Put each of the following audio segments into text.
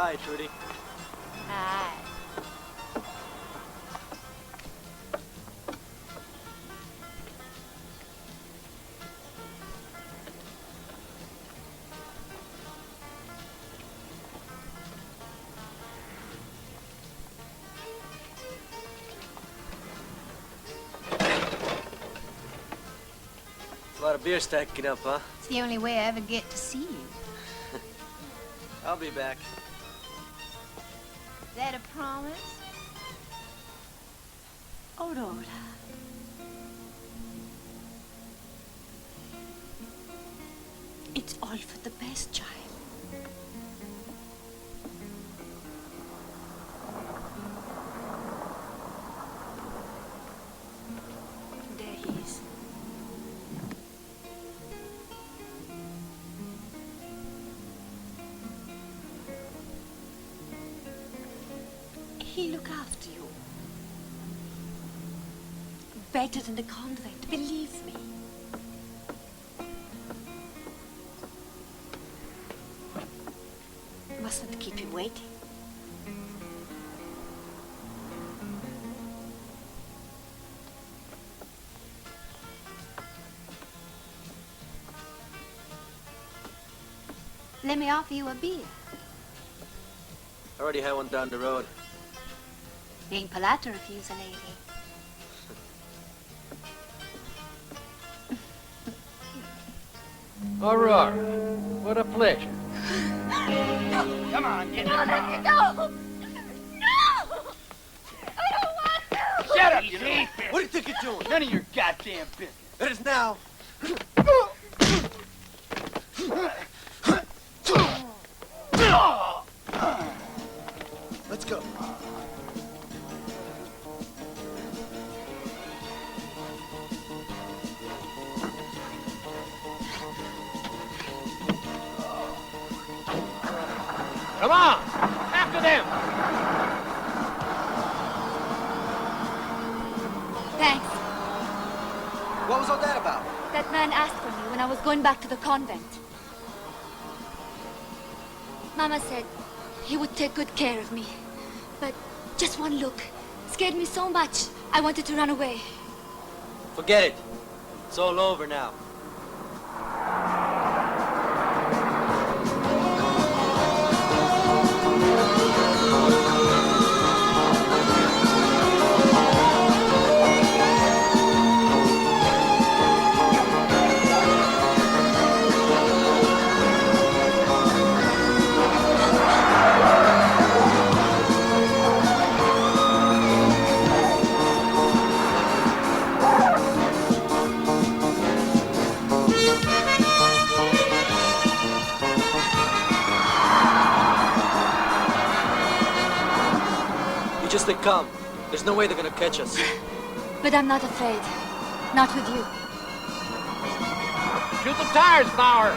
Hi, Trudy. Hi. A lot of beer stacking up, huh? It's the only way I ever get to see you. I'll be back. Is that a promise? Aurora. It's all for the best, child. There he is. He'll look after you. Better than the convent, believe me. Mustn't keep him waiting. Let me offer you a beer. I already had one down the road. Ain't polite to refuse a lady. Aurora, what a pleasure. Come on, get No, let me go! No! I don't want to! Shut up, you little bitch. What do you think you're doing? None of your goddamn business. It is now. Let's go. Come on, after them. Thanks. What was all that about? That man asked for me when I was going back to the convent. Mama said he would take good care of me. But just one look scared me so much, I wanted to run away. Forget it. It's all over now. Just they come. There's no way they're gonna catch us. But I'm not afraid. Not with you. Shoot the tires, Bauer.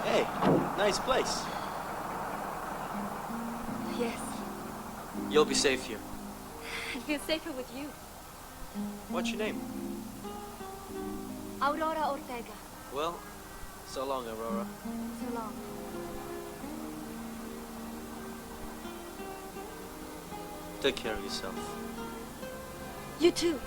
Hey, nice place. You'll be safe here. I feel safer with you. What's your name? Aurora Ortega. Well, so long, Aurora. So long. Take care of yourself. You too.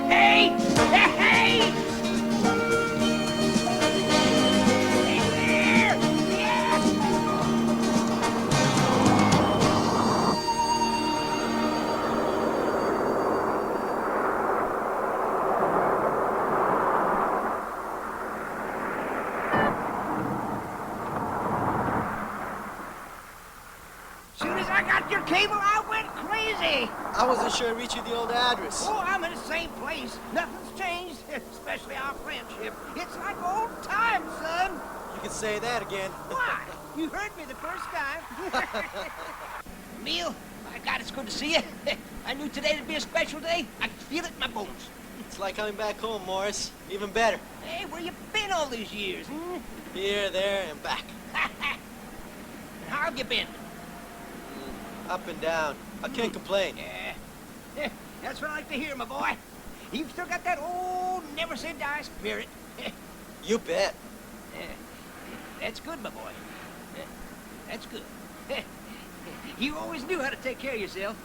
Hey! Hey! Hey there! Yes! Soon as I got your cable, I went crazy. I wasn't sure I'd reach you the old address. Oh, I'm in the same place. Nothing's changed, especially our friendship. It's like old times, son. You can say that again. Why? You heard me the first time. Emil, my God, it's good to see you. I knew today'd be a special day. I could feel it in my bones. It's like coming back home, Morris. Even better. Hey, where you been all these years? Hmm? Here, there, and back. How have you been? Up and down. I can't complain. Yeah. That's what I like to hear, my boy. You've still got that old never-say-die spirit. You bet. That's good, my boy. That's good. You always knew how to take care of yourself.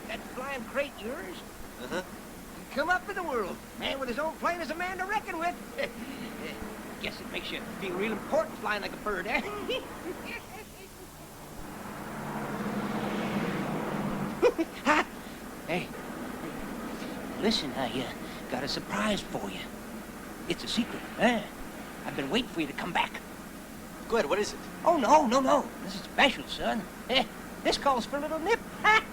That flying crate yours? Uh-huh. Come up in the world. Man with his own plane is a man to reckon with. Guess it makes you feel real important flying like a bird, eh? Hey, listen, I got a surprise for you. It's a secret, eh? I've been waiting for you to come back. Go ahead, what is it? Oh, no. This is special, son. This calls for a little nip. Ha!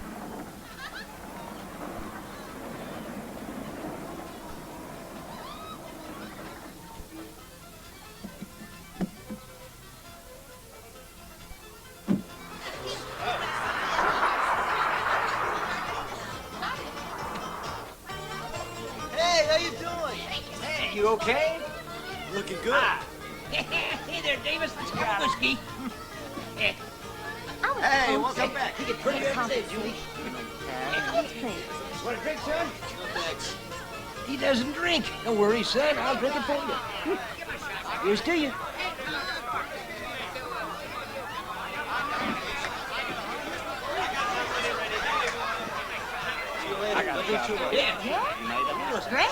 Hey, how you doing? Hey, you okay? Looking good. Ah. Hey there, Davis. Let's get a whiskey. Eh, Hey, welcome back. you get pretty every day, Julie. Want a drink, son? No thanks. He doesn't drink. Don't worry, son. I'll drink it for you. Here's to you. See you later. Don't do too much. Yeah. Great.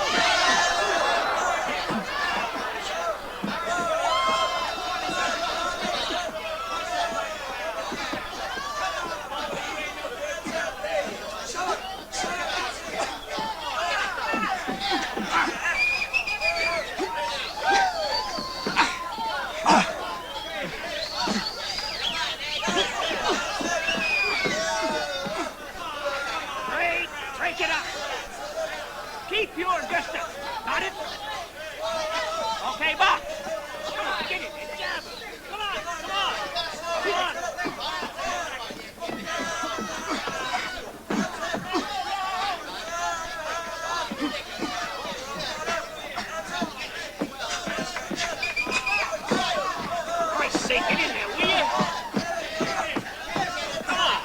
Great. Drink it up. Keep your distance. Got it? Okay, Bob. Come on, get it. Good job. Come on, come on. Come on. Christ's sake, get in there, will you? Come on.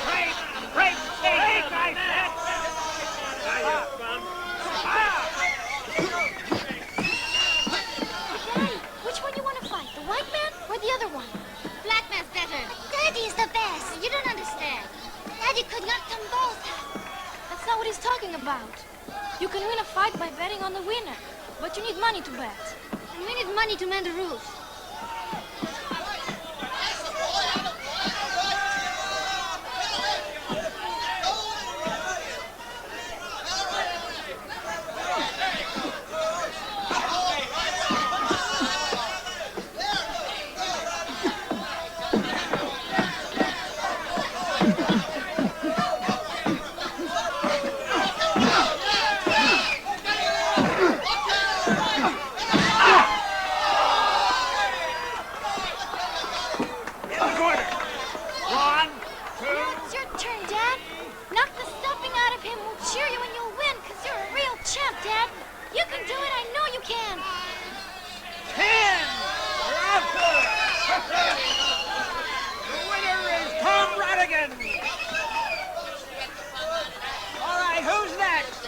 Break, break, stay, guys. Daddy, which one you want to fight? The white man or the other one? Black man's better. Daddy's the best. You don't understand. Daddy could knock them both out. That's not what he's talking about. You can win a fight by betting on the winner, but you need money to bet. And we need money to mend the rules. In the corner. 1, 2. It's your turn, Dad. Knock the stuffing out of him. We'll cheer you and you'll win, because you're a real champ, Dad. You can do it. I know you can. 10! We're off to it! The winner is Tom Radigan! All right, who's next?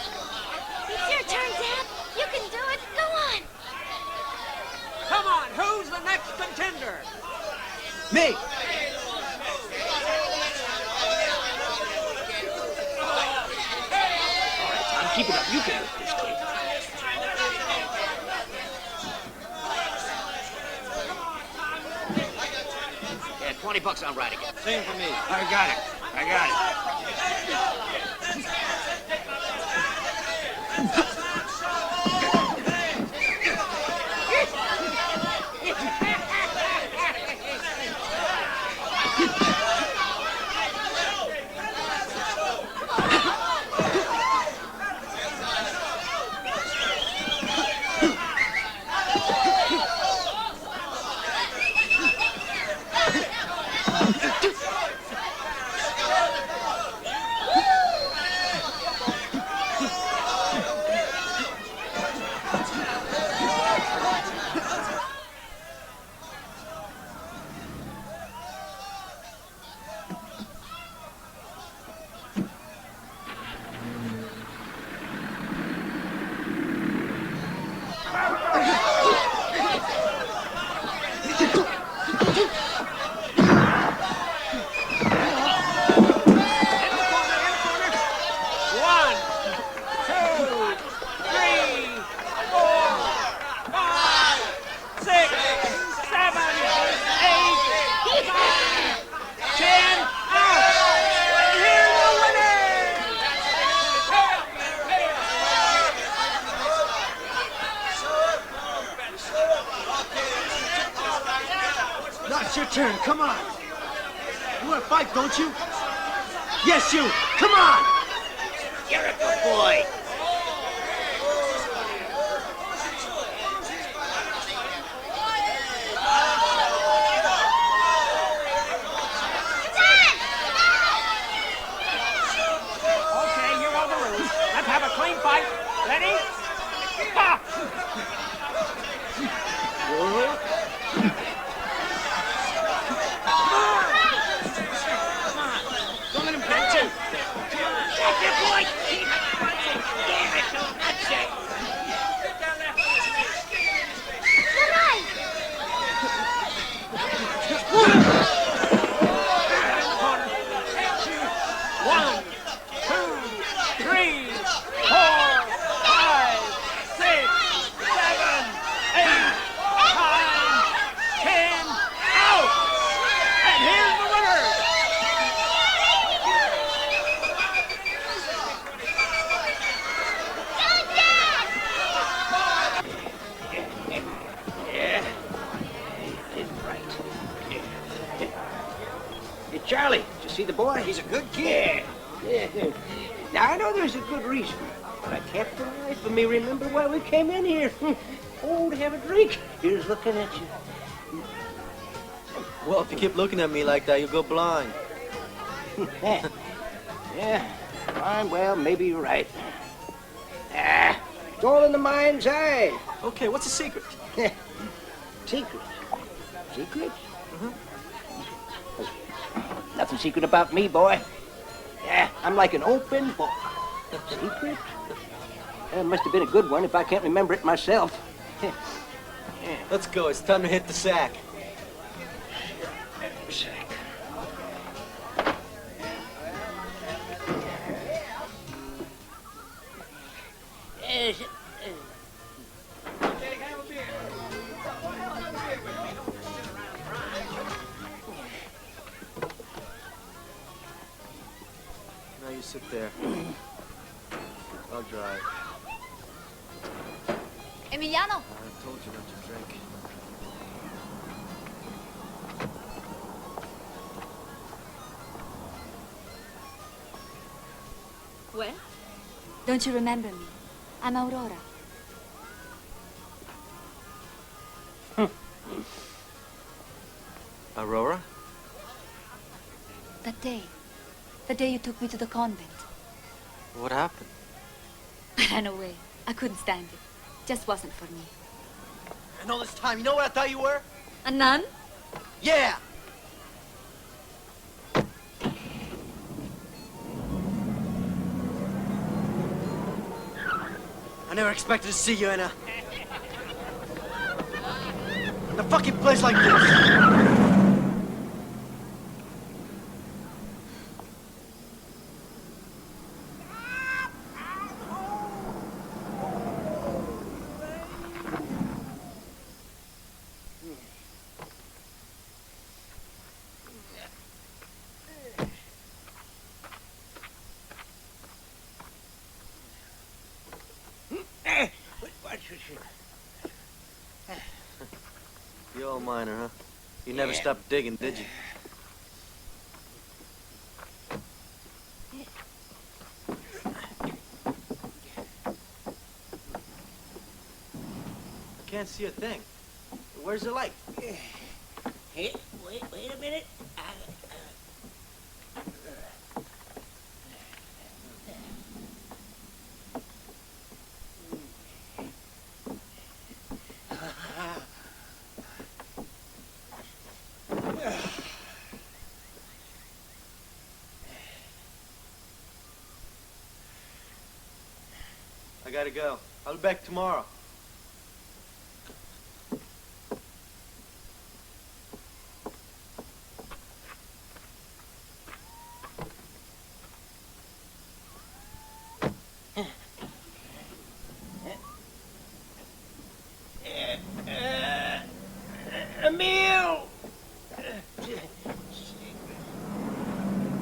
It's your turn, Dad. You can do it. Go on. Come on, who's the next contender? Me. All right, Tom, keep it up. You can lift this kid. Yeah, $20 on Radigan. Same for me. I got it. I got it. It's your turn. Come on. want to fight, don't you? Yes, you. Come on. You're a good boy. Okay, you know the rules. Let's have a clean fight. Ready? Ha! Don't let him catch you. That's it, boy. Keep punching. Damn it, you nutsack. You're right. In the corner. 1, 2, 3, 4, 5, 6, 7, 8, 9, 10, out! And here's the winner! Yeah, it's right. Hey, Charlie, did you see the boy? He's a good kid. Yeah. Now, I know there's a good reason, but I can't for the life of me remember why we came in here. Oh, to have a drink. Here's looking at you. Well, if you keep looking at me like that, you'll go blind. Yeah, fine, well, maybe you're right. It's all in the mind's eye. Okay, what's the secret? Secret? Secret? Nothing secret about me, boy. Yeah, I'm like an open book. Secret? It must have been a good one if I can't remember it myself. Let's go. It's time to hit the sack. Sack. Now you sit there. I'll drive. Emiliano. I told you not to drink. Well, don't you remember me? I'm Aurora. Aurora? The day you took me to the convent. What happened? I ran away. I couldn't stand it. Just wasn't for me. And all this time, you know what I thought you were? A nun? Yeah! I never expected to see you in a fucking place like this. You old miner, huh? You never stopped digging, did you? I can't see a thing. Where's the light? Hey, wait a minute. I gotta go. I'll be back tomorrow. Emil!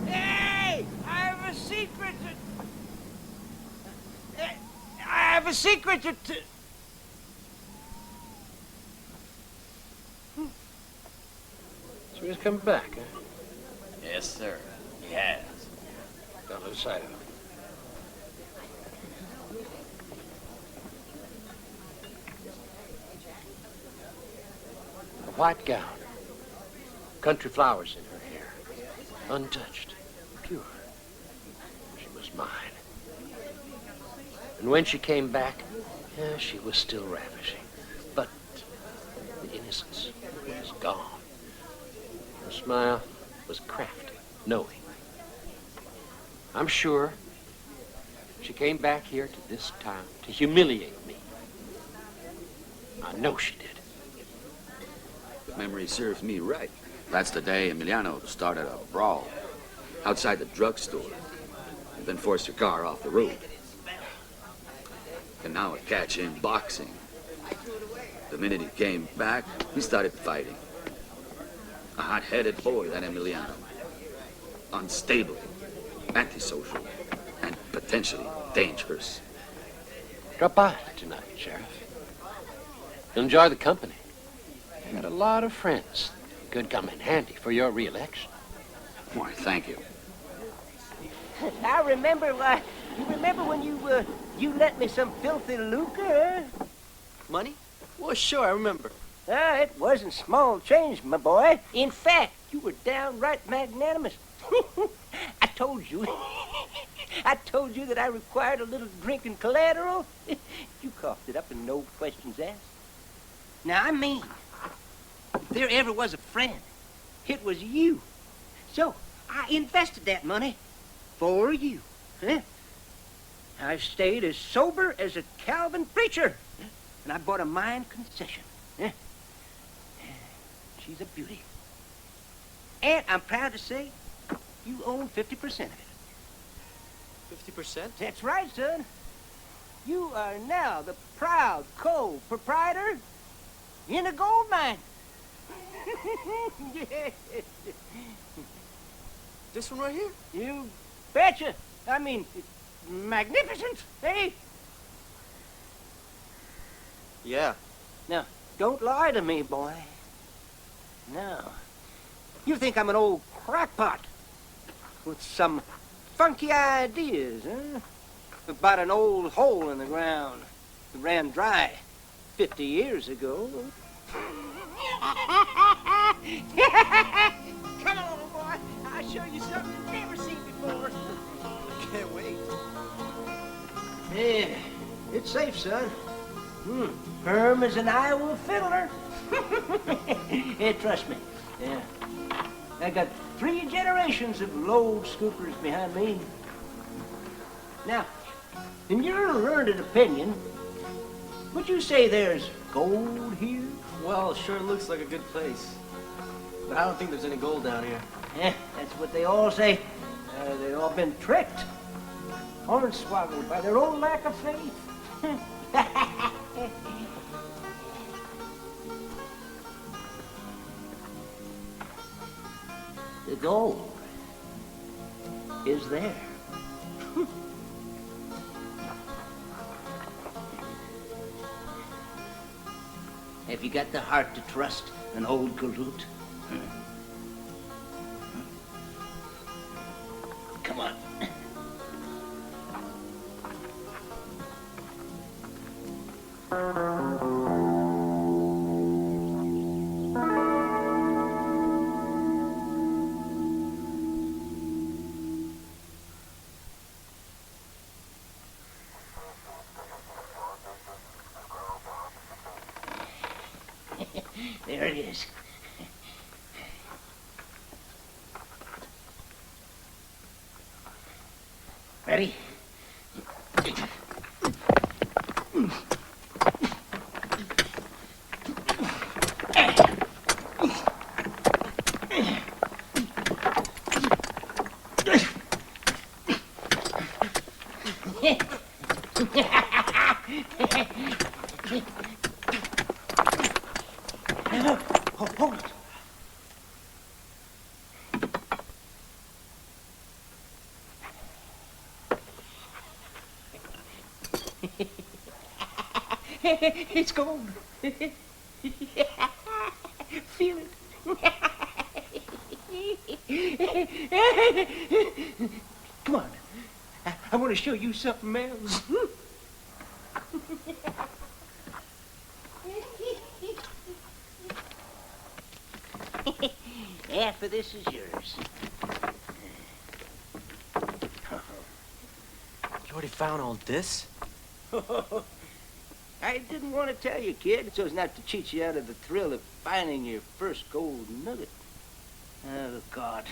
Hey! I have a secret to... So he's come back, huh? Yeah, Yes, sir. He has. Don't lose sight of him. A white gown. Country flowers in her hair. Untouched. Pure. She was mine. And when she came back, yeah, she was still ravishing. But the innocence was gone. Her smile was crafty, knowing. I'm sure she came back here to this town to humiliate me. I know she did. If memory serves me right, that's the day Emiliano started a brawl outside the drugstore and then forced your car off the road. And now a catch in boxing. The minute he came back, he started fighting. A hot-headed boy, that Emiliano. Unstable, antisocial, and potentially dangerous. Drop by tonight, Sheriff. You'll enjoy the company. I got a lot of friends. Could come in handy for your re-election. Why, thank you. I remember, you remember when you lent me some filthy lucre? Money? Well, sure, I remember. It wasn't small change, my boy. In fact, you were downright magnanimous. I told you that I required a little drinking collateral. You coughed it up and no questions asked. Now, I mean, if there ever was a friend, it was you. So, I invested that money for you. Huh? I've stayed as sober as a Calvin preacher. And I bought a mine concession. Huh? She's a beauty. And I'm proud to say, you own 50% of it. 50%? That's right, son. You are now the proud co-proprietor in a gold mine. Yes. This one right here? You betcha. I mean, it's magnificent, eh? Yeah. Now, don't lie to me, boy. No. You think I'm an old crackpot with some funky ideas, huh? About an old hole in the ground that ran dry 50 years ago. Come on, boy. I'll show you something you've never seen before. Can't wait. Yeah, it's safe, son. Firm as an Iowa fiddler. Yeah, trust me. Yeah. I got 3 generations of load scoopers behind me. Now, in your learned opinion, would you say there's gold here? Well, it sure looks like a good place. But I don't think there's any gold down here. Yeah, that's what they all say. They've all been tricked. Hornswoggled by their own lack of faith. The gold is there. Have you got the heart to trust an old galoot? Come on. There it is. Ready? Hold it. It's gold. Feel it. Come on. I want to show you something else. Half of this is yours. You already found all this? I didn't want to tell you, kid, so as not to cheat you out of the thrill of finding your first gold nugget. Oh, God.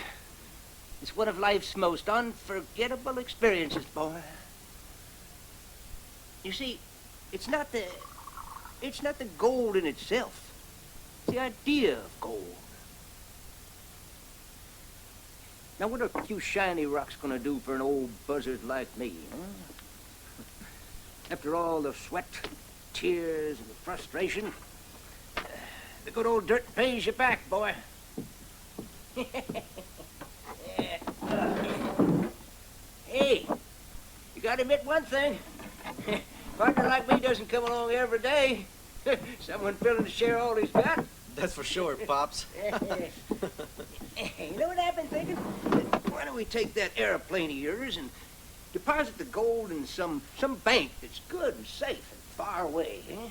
It's one of life's most unforgettable experiences, boy. You see, it's not the gold in itself. It's the idea of gold. Now, what are a few shiny rocks gonna do for an old buzzard like me, huh? After all the sweat, tears, and the frustration, the good old dirt pays you back, boy. Hey, you gotta admit one thing. A partner like me doesn't come along every day. Someone willing to share all he's got. That's for sure, Pops. You know what I've been thinking? Why don't we take that airplane of yours and deposit the gold in some bank that's good and safe and far away, eh?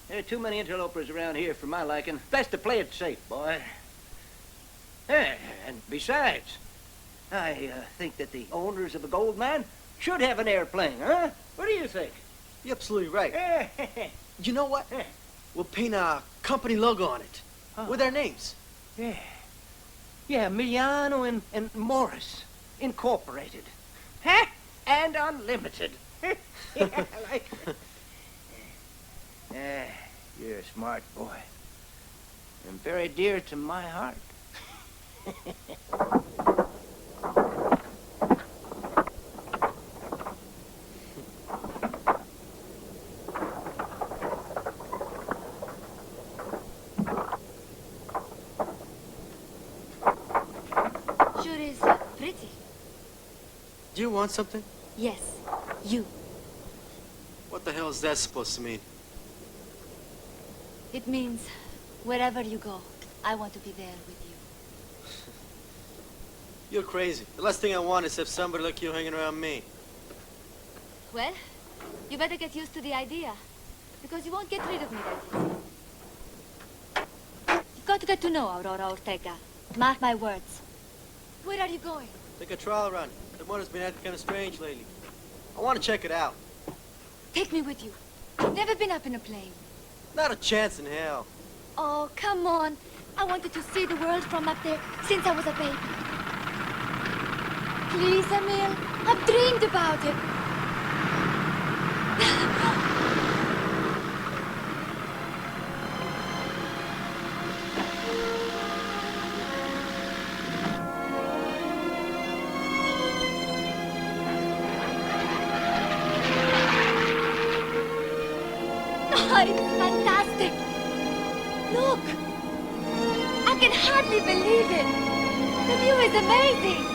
There are too many interlopers around here for my liking. Best to play it safe, boy. And besides, I think that the owners of a gold mine should have an airplane, huh? What do you think? You're absolutely right. You know what? We'll paint a company logo on it. With our names. Yeah. Yeah, Miliano and Morris, Incorporated. Huh? And Unlimited. Yeah, I like it. You're a smart boy. And very dear to my heart. Sure is pretty. Do you want something? Yes, you. What the hell is that supposed to mean? It means wherever you go, I want to be there with you. You're crazy. The last thing I want is have somebody like you hanging around me. Well, you better get used to the idea, because you won't get rid of me like this. You've got to get to know Aurora Ortega. Mark my words. Where are you going? Take a trial run. The motor's been acting kind of strange lately. I want to check it out. Take me with you. I've never been up in a plane. Not a chance in hell. Oh, come on. I wanted to see the world from up there since I was a baby. Please, Emil. I've dreamed about it. Oh, it's fantastic. Look. I can hardly believe it. The view is amazing.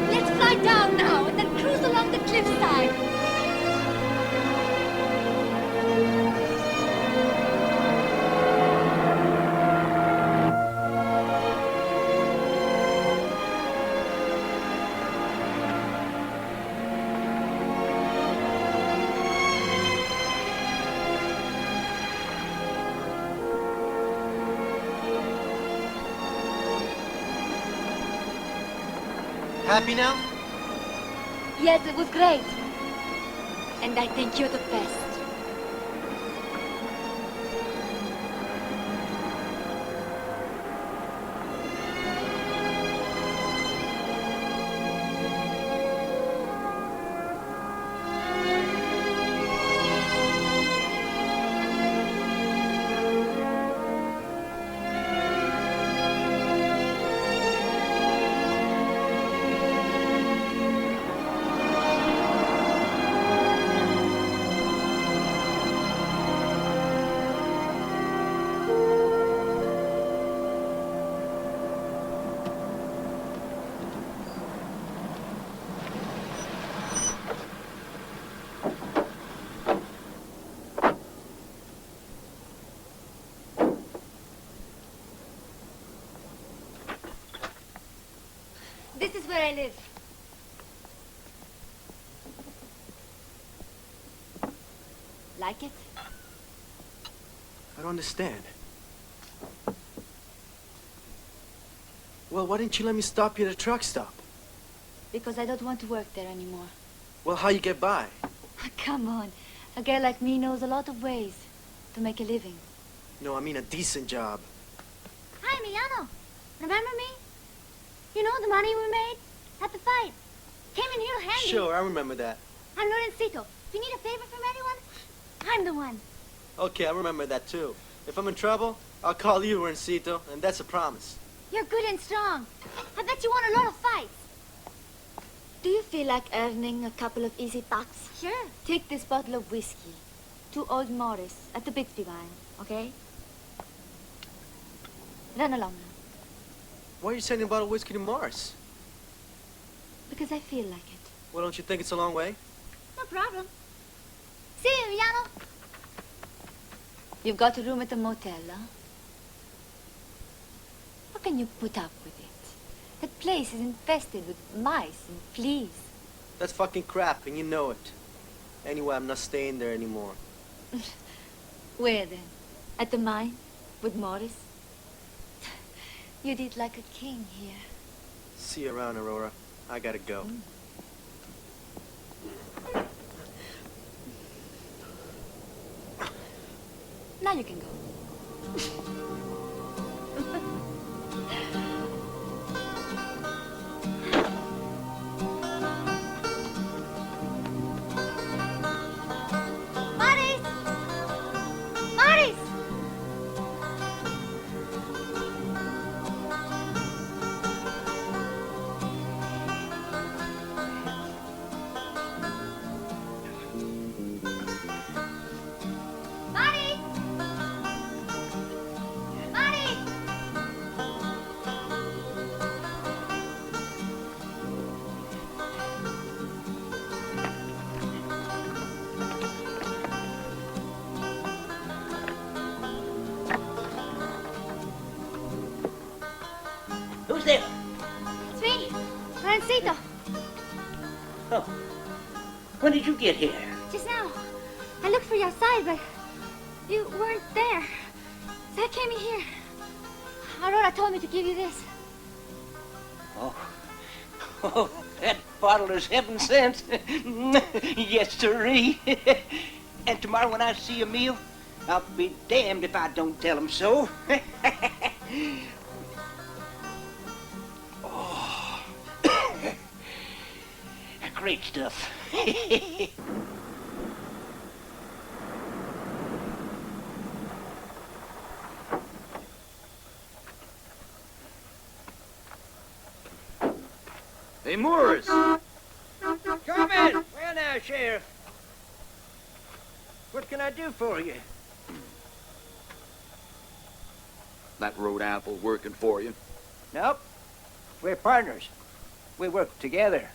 Let's fly down now and then cruise along the cliffside. Happy now? Yes, it was great. And I think you're the best. is where I live. Like it? I don't understand. Well, why didn't you let me stop you at a truck stop? Because I don't want to work there anymore. Well, how you get by? Come on. A girl like me knows a lot of ways to make a living. No, I mean a decent job. Hi, Emiliano. Remember me? You know the money we made at the fight? Came in here handy. Sure, I remember that. I'm Lorencito. If you need a favor from anyone, I'm the one. Okay, I remember that too. If I'm in trouble, I'll call you, Rencito, and that's a promise. You're good and strong. I bet you won a lot of fights. Do you feel like earning a couple of easy bucks? Sure. Take this bottle of whiskey to old Morris at the Bixby Mine, okay? Run along now. Why are you sending a bottle of whiskey to Morris? Because I feel like it. Well, don't you think it's a long way? No problem. See you, Emiliano. You've got a room at the motel, huh? How can you put up with it? That place is infested with mice and fleas. That's fucking crap, and you know it. Anyway, I'm not staying there anymore. Where then? At the mine? With Morris? You'd eat like a king here. See you around, Aurora. I gotta go. Now you can go. Morris! Morris! Morris! Morris! Who's there? It's me, Lorencito. Oh. When did you get here? Just now. I looked for you outside, but you weren't there. So I came in here. Aurora told me to give you this. Oh. Oh, that bottle is heaven sent. Yes, sirree. And tomorrow when I see Emil, I'll be damned if I don't tell him so. Oh. Great stuff. Hey, Morris! Come in. Well now, Sheriff. What can I do for you? That road apple working for you? Nope. We're partners. We work together.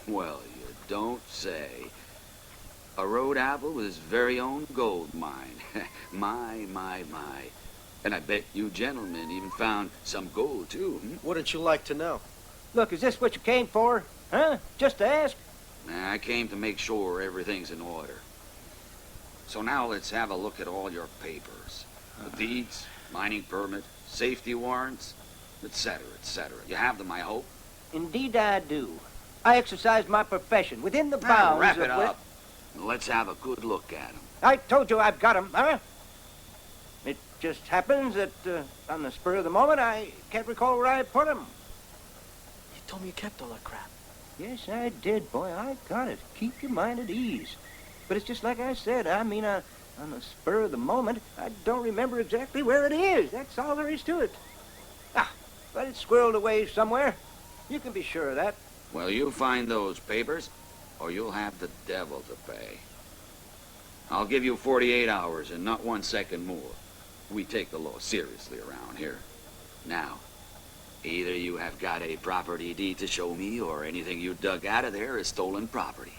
Well, you don't say. A road apple with his very own gold mine. My. And I bet you gentlemen even found some gold, too. Wouldn't you like to know? Look, is this what you came for? Huh? Just to ask? Nah, I came to make sure everything's in order. So now let's have a look at all your papers. The deeds, mining permit, safety warrants, etc., etc. You have them, I hope? Indeed I do. I exercise my profession within the bounds Wrap of it up. Let's have a good look at them. I told you I've got 'em, huh? It just happens that on the spur of the moment I can't recall where I put 'em. You told me you kept all that crap. Yes, I did, boy. I got it. Keep your mind at ease. But it's just like I said. I mean, on the spur of the moment, I don't remember exactly where it is. That's all there is to it. Ah, but it's squirreled away somewhere. You can be sure of that. Well, you find those papers, or you'll have the devil to pay. I'll give you 48 hours and not 1 second more. We take the law seriously around here. Now, either you have got a property deed to show me, or anything you dug out of there is stolen property.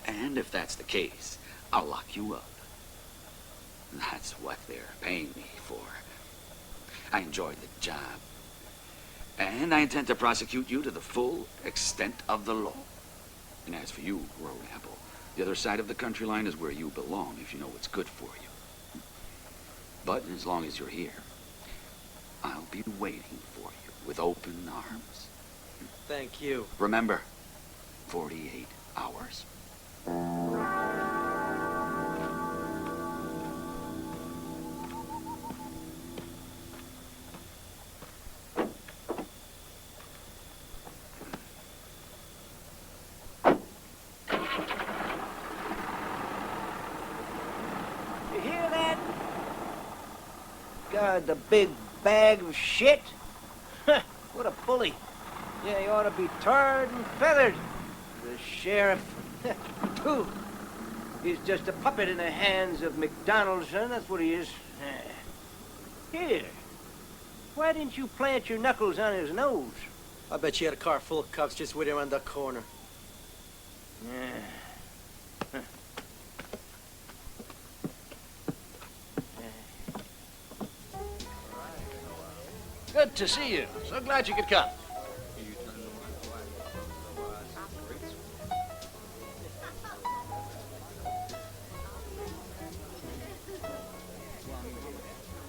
And if that's the case, I'll lock you up. That's what they're paying me for. I enjoyed the job. And I intend to prosecute you to the full extent of the law. And as for you, Road Apple, the other side of the country line is where you belong if you know what's good for you. But as long as you're here, I'll be waiting for you with open arms. Thank you. Remember, 48 hours. You hear that? God, the big bag of shit. What a bully. Yeah, he ought to be tarred and feathered. The sheriff, pooh. He's just a puppet in the hands of McDonaldson, that's what he is. Here, why didn't you plant your knuckles on his nose? I bet you had a car full of cops just waiting around that corner. Yeah. Good to see you. So glad you could come.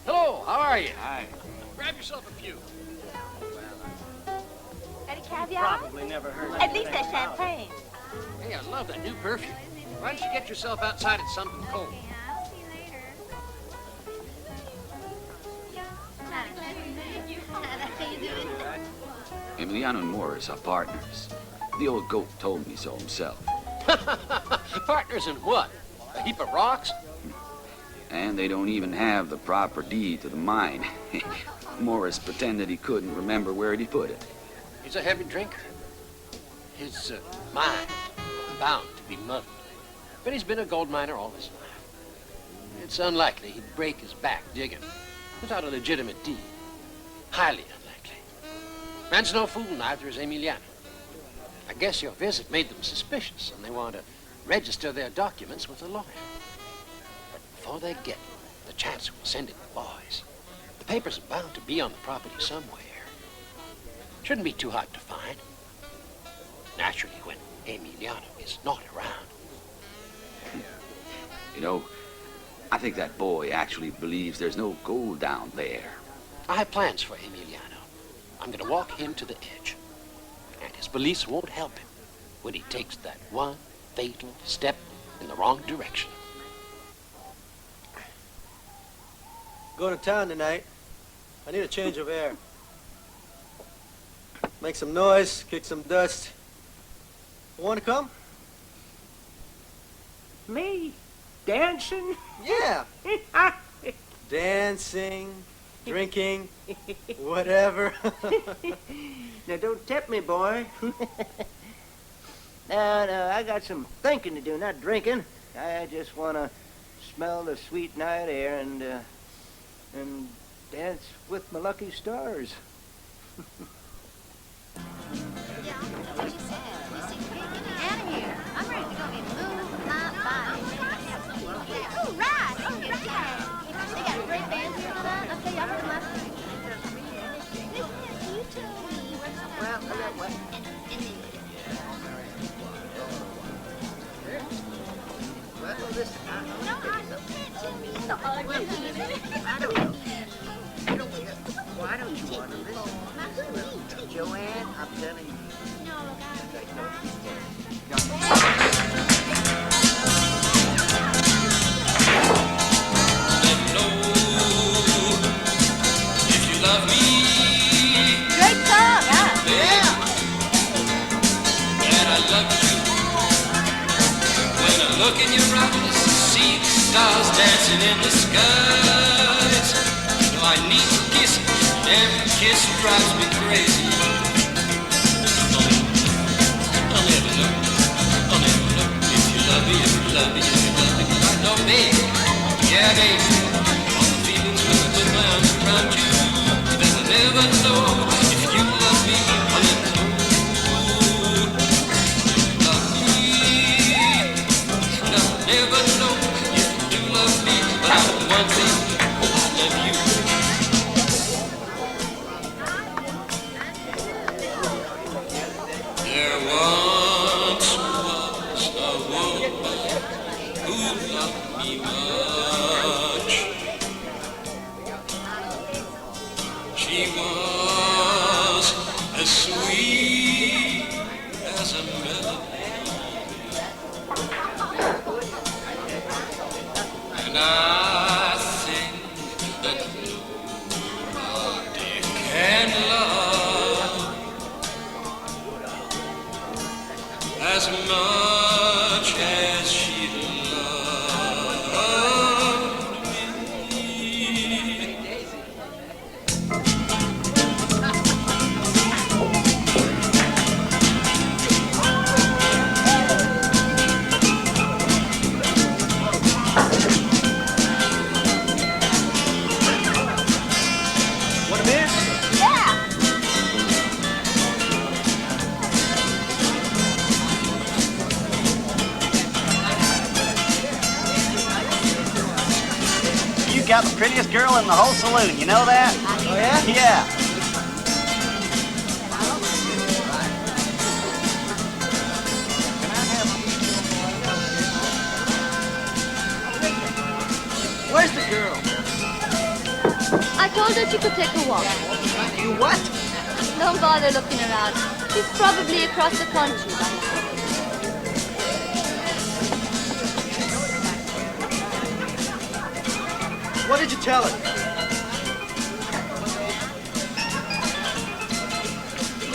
Hello, how are you? Hi. Grab yourself a few. Any caviar? Probably never heard of At least there's champagne. Hey, I love that new perfume. Why don't you get yourself outside at something cold? Emiliano and Morris are partners. The old goat told me so himself. Partners in what? A heap of rocks? And they don't even have the proper deed to the mine. Morris pretended he couldn't remember where he put it. He's a heavy drinker. His mind bound to be muddled. But he's been a gold miner all his life. It's unlikely he'd break his back digging without a legitimate deed. Highly unlikely. Man's no fool, neither is Emiliano. I guess your visit made them suspicious, and they want to register their documents with a lawyer. But before they get the chance we'll send in the boys, the papers are bound to be on the property somewhere. Shouldn't be too hard to find. Naturally, when Emiliano is not around. You know, I think that boy actually believes there's no gold down there. I have plans for Emiliano. I'm going to walk him to the edge. And his beliefs won't help him when he takes that one fatal step in the wrong direction. Going to town tonight. I need a change of air. Make some noise, kick some dust. Want to come? Me? Dancing? Yeah. Dancing, drinking, whatever. Now, don't tempt me, boy. No, I got some thinking to do, not drinking. I just want to smell the sweet night air and dance with my lucky stars. Anna here. I'm ready to go and move my body. All right. They got a great band here tonight. I'll tell you, I heard my Listen, you tell me. Well, I got what? Well, listen, No, you can't tell me. It's the ugly why don't you want to listen? Joanne, I'm telling you. No, look, Great song, huh? Look in your eyes, see the stars dancing in the skies. No, I need a kiss, every kiss drives me crazy. I'll never know if you love me, if you love me, if you love me. I know, baby, yeah, baby, all the feelings when I put my arms around you. But I'll never know if you love me, I'll never know. Never know if you love me, but I know one thing, I love you. me much. She was as sweet as a melody, and I think that nobody can love as much as she loved me. Want a beer? Yeah. You got the prettiest girl in the whole saloon, you know that? Oh, yeah? Yeah. Where's the girl? I told her she could take a walk. You what? Don't bother looking around. She's probably across the country by now. What did you tell her?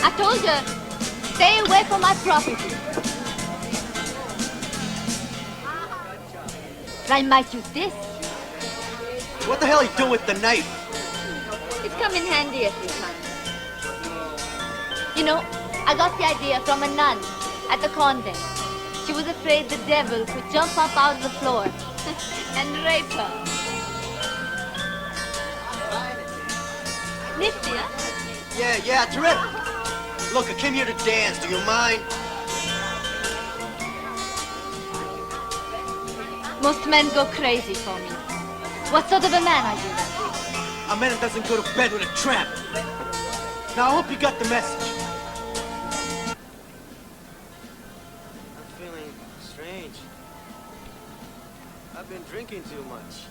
I told her, stay away from my property. I might use this. What the hell are you doing with the knife? It's come in handy a few times. You know, I got the idea from a nun at the convent. She was afraid the devil could jump up out of the floor and rape her. Nifty, huh? Yeah, terrific. Look, I came here to dance. Do you mind? Most men go crazy for me. What sort of a man are you? A man doesn't go to bed with a tramp. Now, I hope you got the message. I'm feeling strange. I've been drinking too much.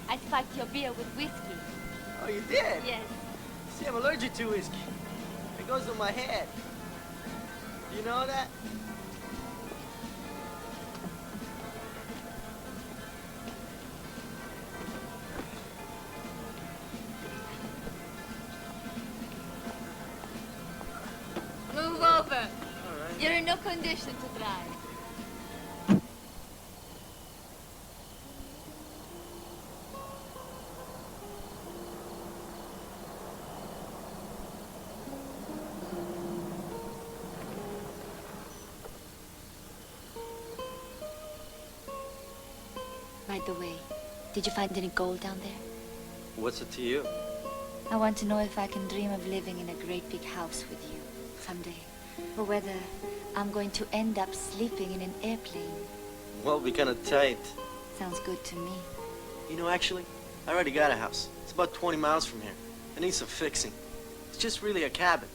I spiked your beer with whiskey. Oh, you did? Yes. See, I'm allergic to whiskey. It goes to my head. Do you know that? Move over. You're in no condition to drive. By the way, did you find any gold down there? What's it to you? I want to know if I can dream of living in a great big house with you someday, or whether I'm going to end up sleeping in an airplane. Well, it'll be kind of tight. Sounds good to me. You know, actually, I already got a house. It's about 20 miles from here. It needs some fixing. It's just really a cabin,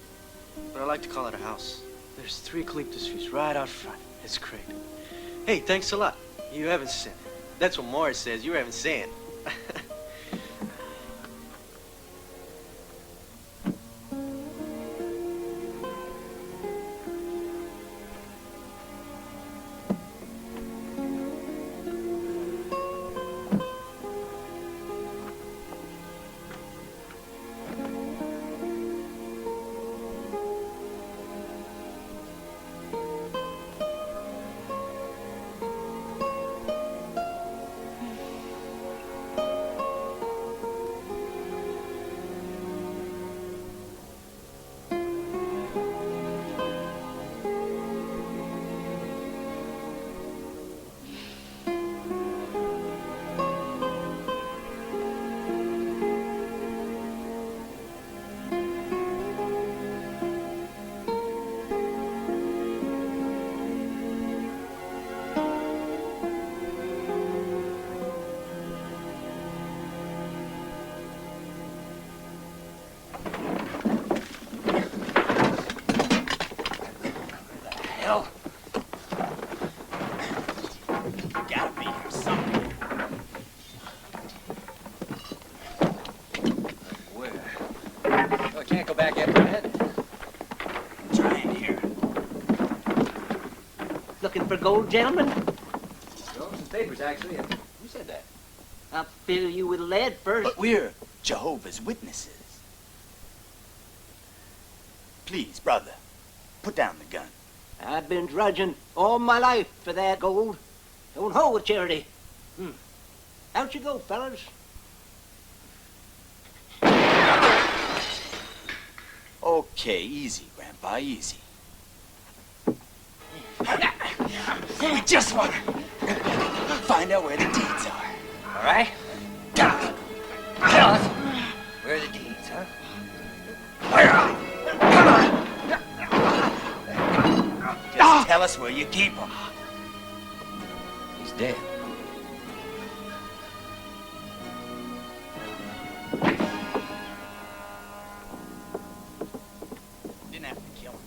but I like to call it a house. There's 3 eucalyptus trees right out front. It's great. Hey, thanks a lot. You haven't sinned. That's what Morris says. You haven't sinned. of gold, gentlemen? No, some papers, actually. Who said that? I'll fill you with lead first. But we're Jehovah's Witnesses. Please, brother, put down the gun. I've been drudging all my life for that gold. Don't hold with charity. Out you go, fellas. Okay, easy, Grandpa, easy. We just want to find out where the deeds are. All right? Tell us where the deeds are. Come on. Just tell us where you keep them. He's dead. Didn't have to kill him.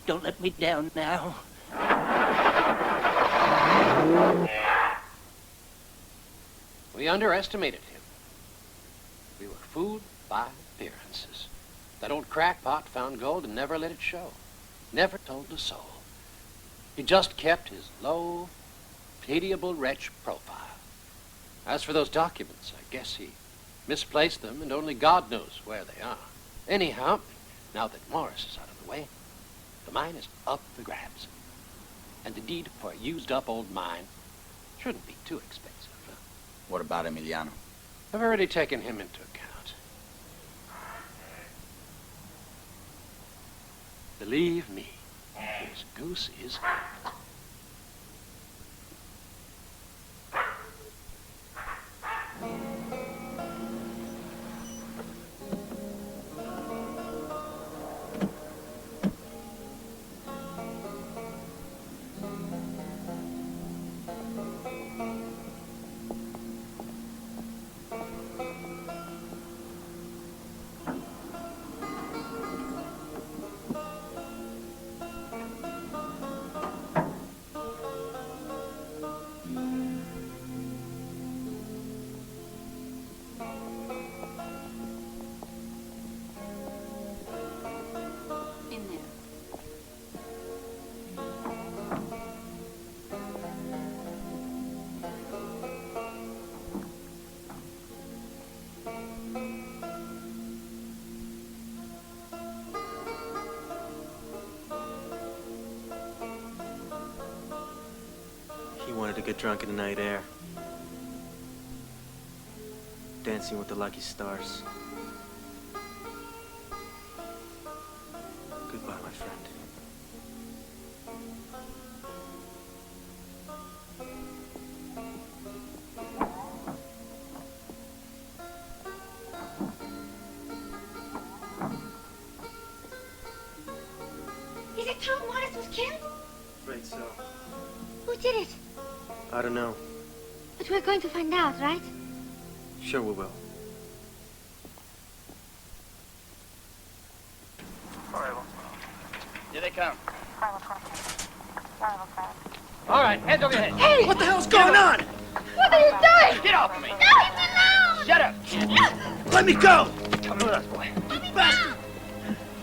Don't let me down now. We underestimated him. We were fooled by appearances. That old crackpot found gold and never let it show. Never told a soul. He just kept his low, pitiable wretch profile. As for those documents, I guess he misplaced them, and only God knows where they are. Anyhow, now that Morris is out of the way, the mine is up for grabs. And the deed for a used-up old mine shouldn't be too expensive. What about Emiliano? I've already taken him into account. Believe me, his goose is cooked. He wanted to get drunk in the night air. Dancing with the lucky stars. Goodbye, my friend. Is it true Morris was killed? Afraid so. Who did it? I don't know. But we're going to find out, right? Sure we will. Here they come. All right, hands over your head. Hey! What the hell's going on? What are you doing? Get off of me. No, leave me alone! Shut up. Let me go! Come with us, boy. You bastard!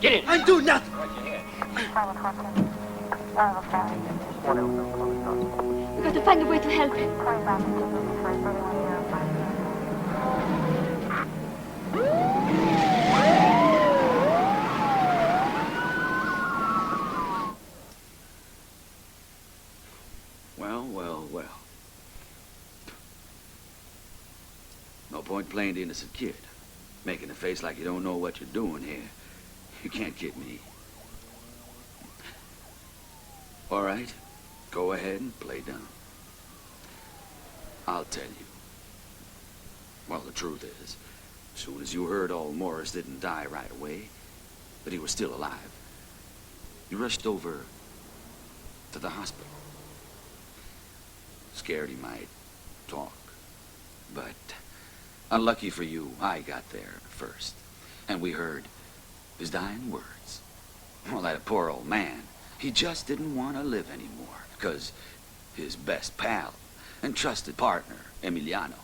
Get in. I do nothing! Got to find a way to help him. Well. No point playing the innocent kid. Making a face like you don't know what you're doing here. You can't kid me. All right, go ahead and play dumb. I'll tell you. Well, the truth is, as soon as you heard old Morris didn't die right away, but he was still alive, you rushed over to the hospital. Scared he might talk. But unlucky for you, I got there first. And we heard his dying words. Well, that poor old man, he just didn't want to live anymore. Because his best pal and trusted partner, Emiliano,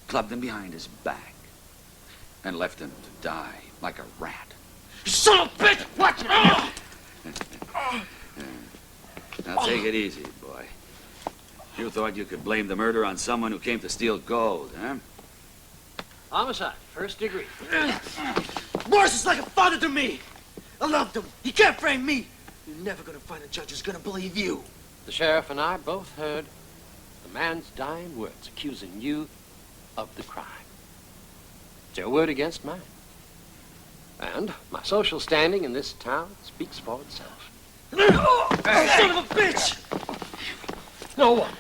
clubbed him behind his back and left him to die like a rat. Son of a bitch! Watch it! Now take it easy, boy. You thought you could blame the murder on someone who came to steal gold, huh? Homicide, first degree. Morris is like a father to me. I loved him. He can't frame me. You're never gonna find a judge who's gonna believe you. The sheriff and I both heard the man's dying words accusing you of the crime. It's your word against mine. And my social standing in this town speaks for itself. Son of a bitch! No one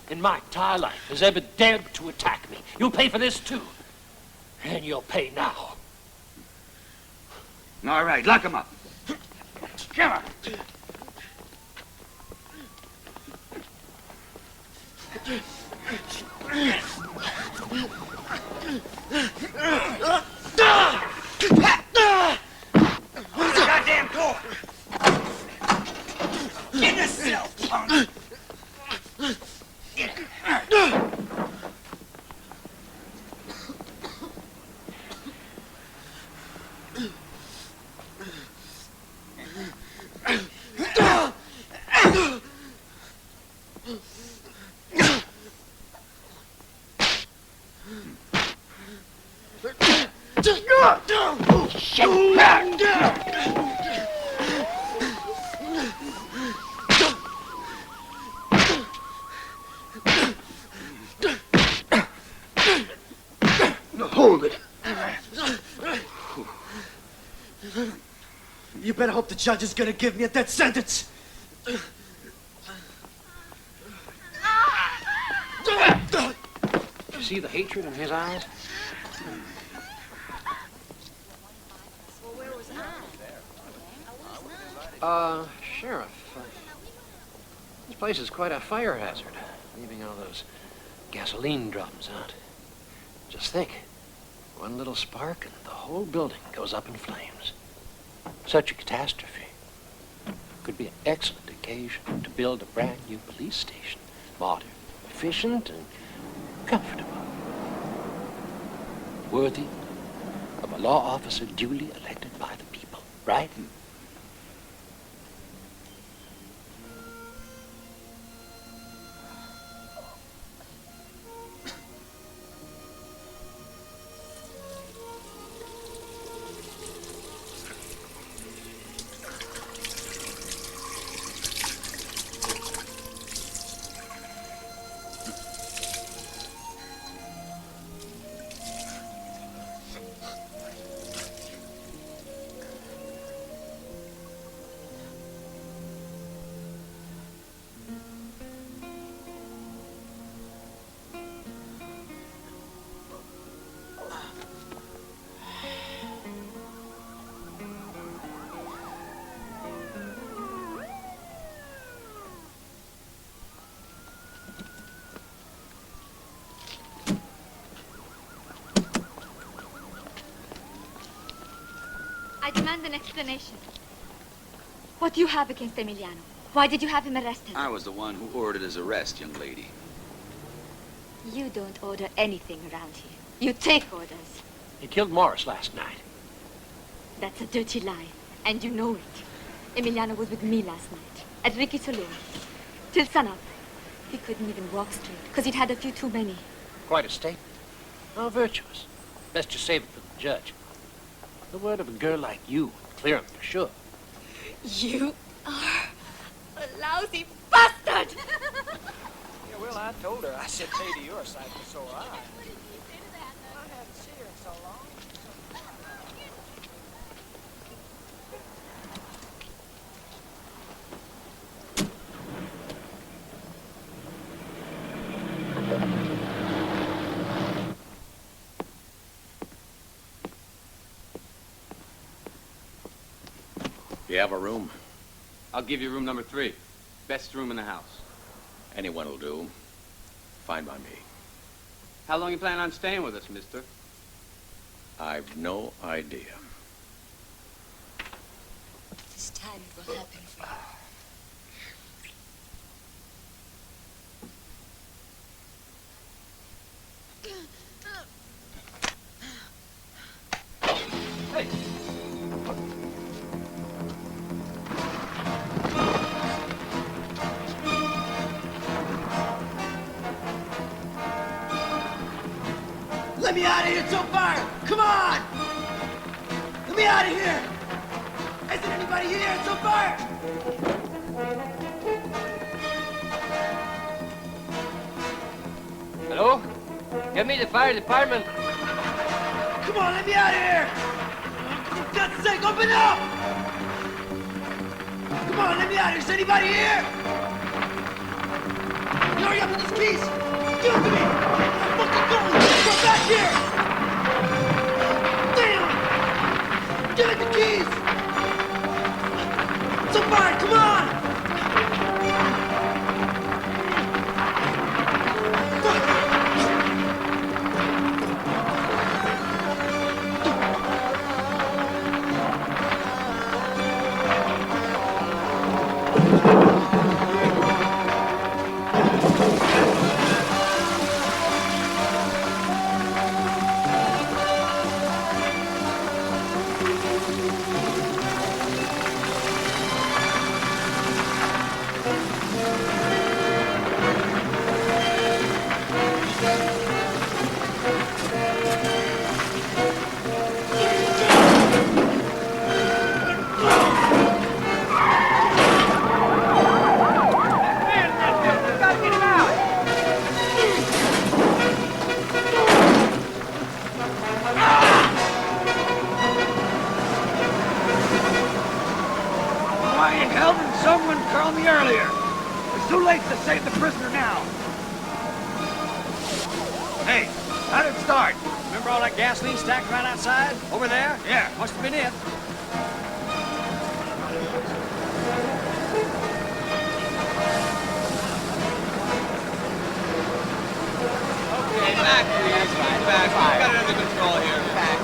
in my entire life has ever dared to attack me. You'll pay for this, too. And you'll pay now. All right, lock him up. Come on. Who's the goddamn door? Get in the cell, punk! Hold it. You better hope the judge is gonna give me a death sentence. You see the hatred in his eyes? Sheriff, this place is quite a fire hazard, leaving all those gasoline drums out. Just think, one little spark and the whole building goes up in flames. Such a catastrophe could be an excellent occasion to build a brand new police station, modern, efficient, and comfortable. Worthy of a law officer duly elected by the people, right? I demand an explanation. What do you have against Emiliano? Why did you have him arrested? I was the one who ordered his arrest, young lady. You don't order anything around here. You take orders. He killed Morris last night. That's a dirty lie, and you know it. Emiliano was with me last night, at Ricky's saloon, till sunup. He couldn't even walk straight, because he'd had a few too many. Quite a statement. How virtuous. Best you save it for the judge. The word of a girl like you would clear him for sure. You are a lousy bastard! Yeah, well, I told her. I said, pay to your side for sore eye. I hadn't seen her in so long. You have a room? I'll give you room number 3. Best room in the house. Anyone will do. Fine by me. How long you plan on staying with us, mister? I've no idea. This time it will happen for you. Let me out of here, it's on fire! Come on! Let me out of here! Isn't anybody here? It's on fire! Hello? Get me the fire department. Come on, let me out of here! For God's sake, open up! Come on, let me out of here! Is anybody here? Hurry up with these keys! Give them to me! I'm fucking going! Come back here! Damn! Give it the keys! It's on fire! Come on! Gasoline stacked right outside? Over there? Yeah, must have been it. Okay, back, please. Back. We've got it under control here. Back.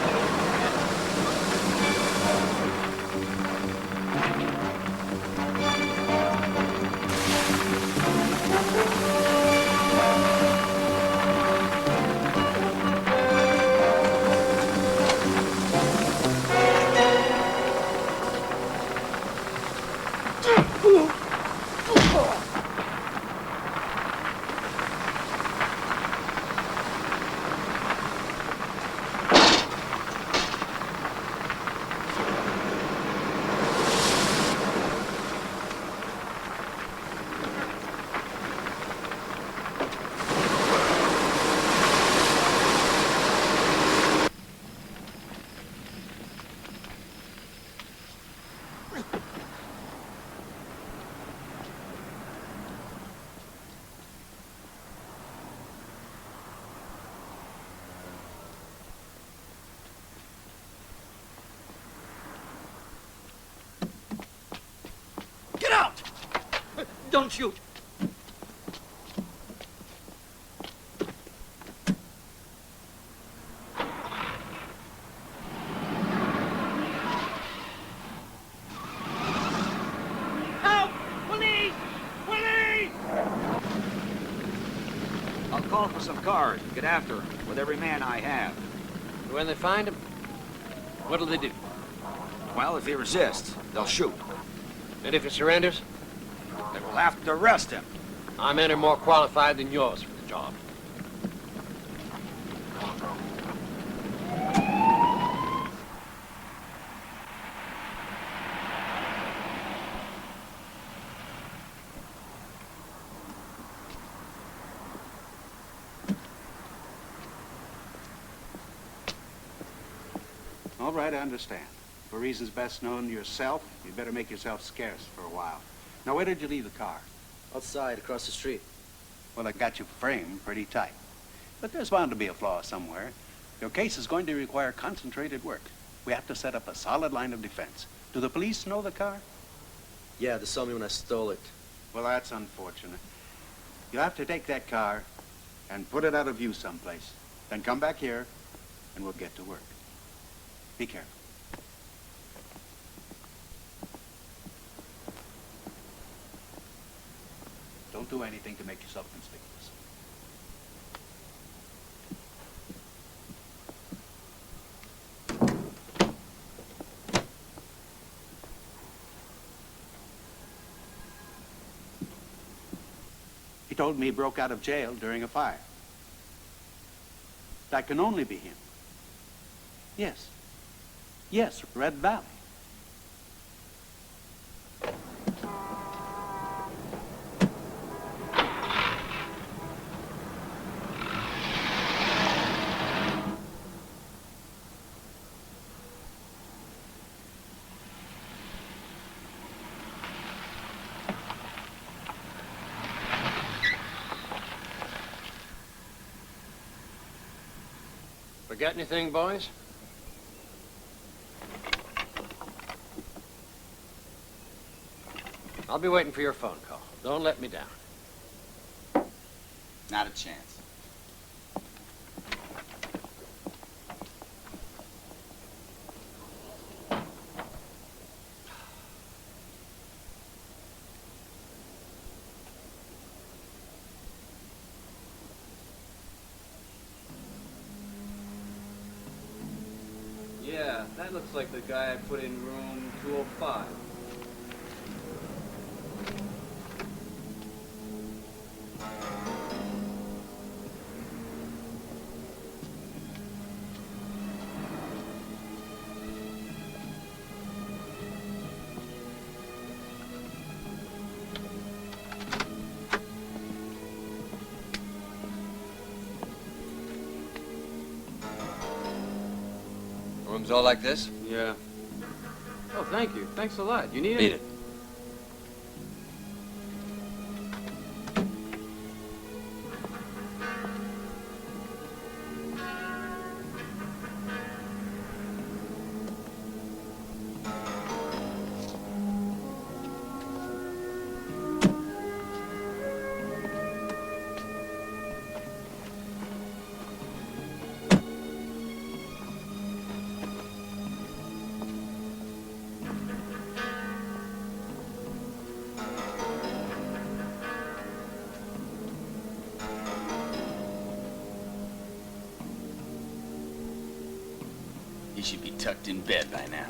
Don't shoot. Help! Police! Police! I'll call for some cars and get after him with every man I have. When they find him, what'll they do? Well, if he resists, they'll shoot. And if he surrenders? They will have to arrest him. I'm any more qualified than yours for the job. All right, I understand. For reasons best known to yourself, you better make yourself scarce for a while. Now, where did you leave the car? Outside, across the street. Well, I got you framed pretty tight. But there's bound to be a flaw somewhere. Your case is going to require concentrated work. We have to set up a solid line of defense. Do the police know the car? Yeah, they saw me when I stole it. Well, that's unfortunate. You'll have to take that car and put it out of view someplace. Then come back here, and we'll get to work. Be careful. Don't do anything to make yourself conspicuous. He told me he broke out of jail during a fire. That can only be him. Yes. Yes, Red Valley. Forget anything, boys? I'll be waiting for your phone call. Don't let me down. Not a chance. Yeah, that looks like the guy I put in room 205. Rooms all like this? Yeah. Oh, thank you. Thanks a lot. You need Beat it? it. He should be tucked in bed by now.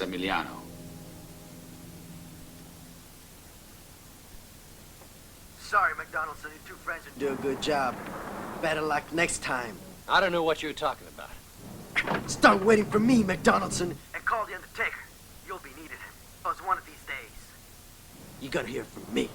It's Emiliano. Sorry, McDonaldson. Your two friends didn't do a good job. Better luck next time. I don't know what you're talking about. Start waiting for me, McDonaldson. And call the Undertaker. You'll be needed. Because one of these days, you're gonna hear from me.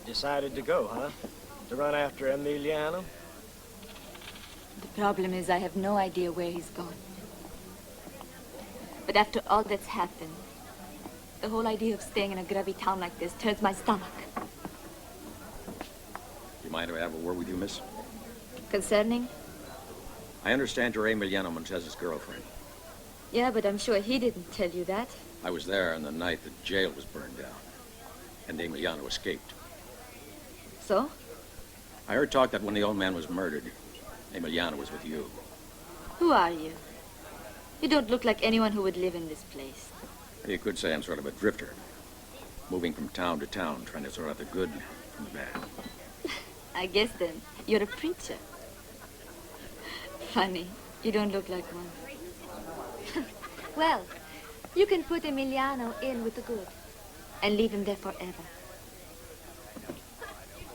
Decided to go, huh? To run after Emiliano? The problem is I have no idea where he's gone. But after all that's happened, the whole idea of staying in a grubby town like this turns my stomach. You mind if I have a word with you, miss? Concerning? I understand you're Emiliano Montez's girlfriend. Yeah, but I'm sure he didn't tell you that. I was there on the night the jail was burned down, and Emiliano escaped. So? I heard talk that when the old man was murdered, Emiliano was with you. Who are you? You don't look like anyone who would live in this place. You could say I'm sort of a drifter, moving from town to town, trying to sort out the good from the bad. I guess then you're a preacher. Funny, you don't look like one. Well, you can put Emiliano in with the good and leave him there forever.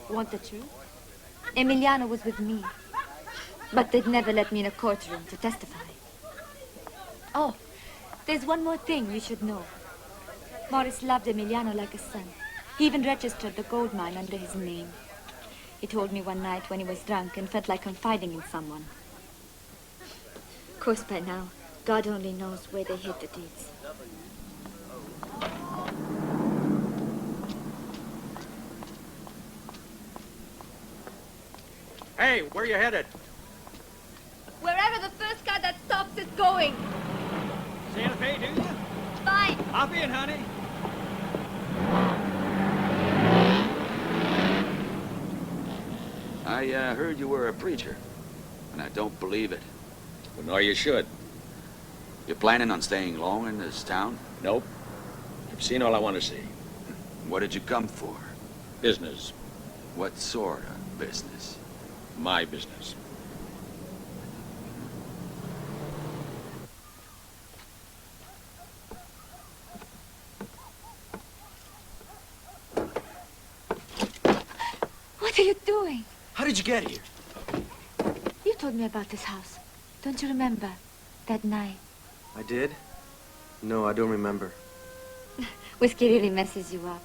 Want the truth? Emiliano was with me, but they'd never let me in a courtroom to testify. Oh, there's one more thing you should know. Morris loved Emiliano like a son. He even registered the gold mine under his name. He told me one night when he was drunk and felt like confiding in someone. Of course, by now, God only knows where they hid the deeds. Hey, where you headed? Wherever the first car that stops is going. Santa Fe, do you? Fine. Hop in, honey. I heard you were a preacher, and I don't believe it. Well, no, you should. You're planning on staying long in this town? Nope. I've seen all I want to see. What did you come for? Business. What sort of business? My business. What are you doing? How did you get here? You told me about this house. Don't you remember? That night. I did? No, I don't remember. Whiskey really messes you up.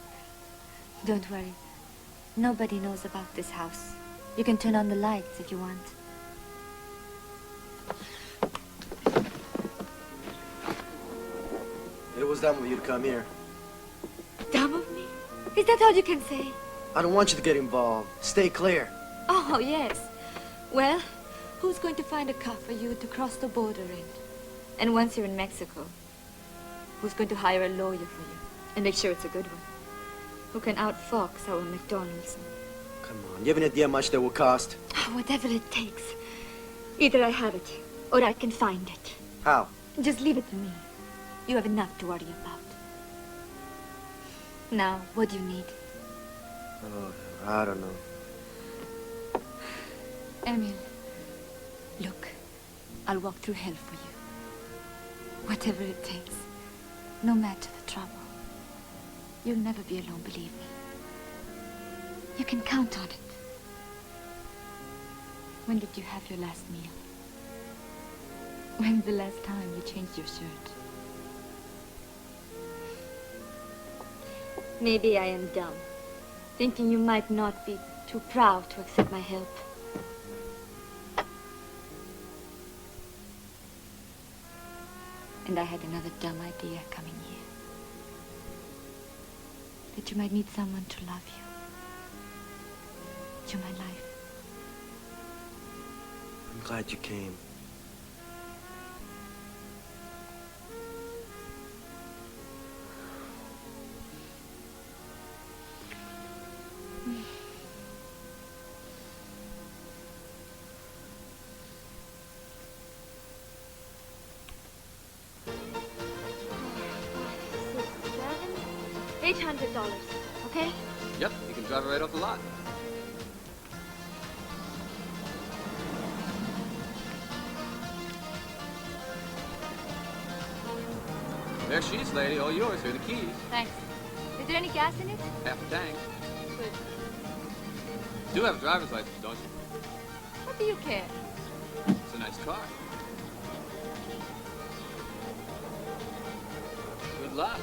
Don't worry. Nobody knows about this house. You can turn on the lights if you want. It was dumb of you to come here. Dumb of me? Is that all you can say? I don't want you to get involved. Stay clear. Oh, yes. Well, who's going to find a car for you to cross the border in? And once you're in Mexico, who's going to hire a lawyer for you and make sure it's a good one? Who can outfox our McDonald's? Come on, you have an idea how much that will cost? Oh, whatever it takes. Either I have it, or I can find it. How? Just leave it to me. You have enough to worry about. Now, what do you need? Oh, I don't know. Emil, look, I'll walk through hell for you. Whatever it takes, no matter the trouble. You'll never be alone, believe me. You can count on it. When did you have your last meal? When's the last time you changed your shirt? Maybe I am dumb, thinking you might not be too proud to accept my help. And I had another dumb idea coming here. That you might need someone to love you. You're my life. I'm glad you came. $800, okay? Yep, you can drive it right off the lot. There she is, lady. All yours. Here are the keys. Thanks. Is there any gas in it? Half a tank. Good. You do have a driver's license, don't you? What do you care? It's a nice car. Good luck.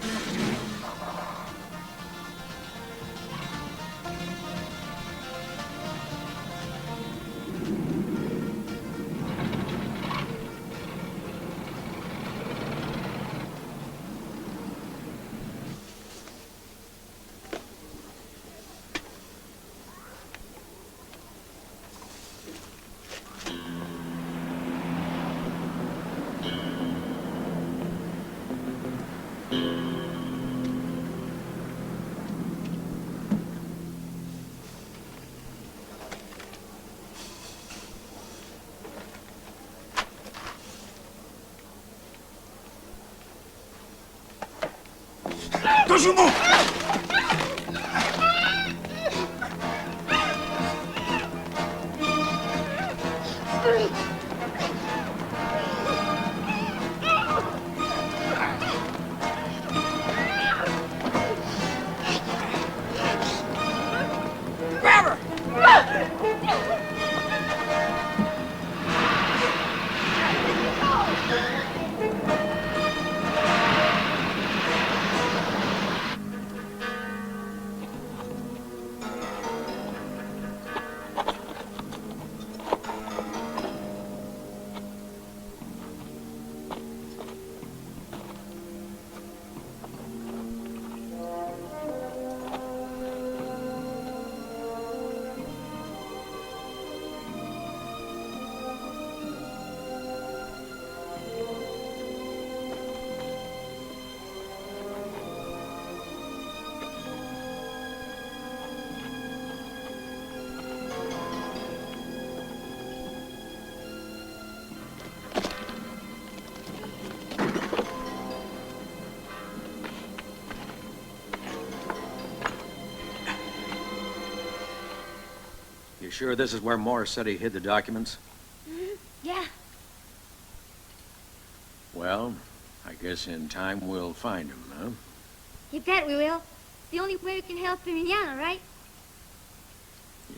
Don't you move! Grab her! You sure this is where Morris said he hid the documents? Yeah. Well, I guess in time we'll find him, huh? You bet we will. The only way we can help Emiliano, right?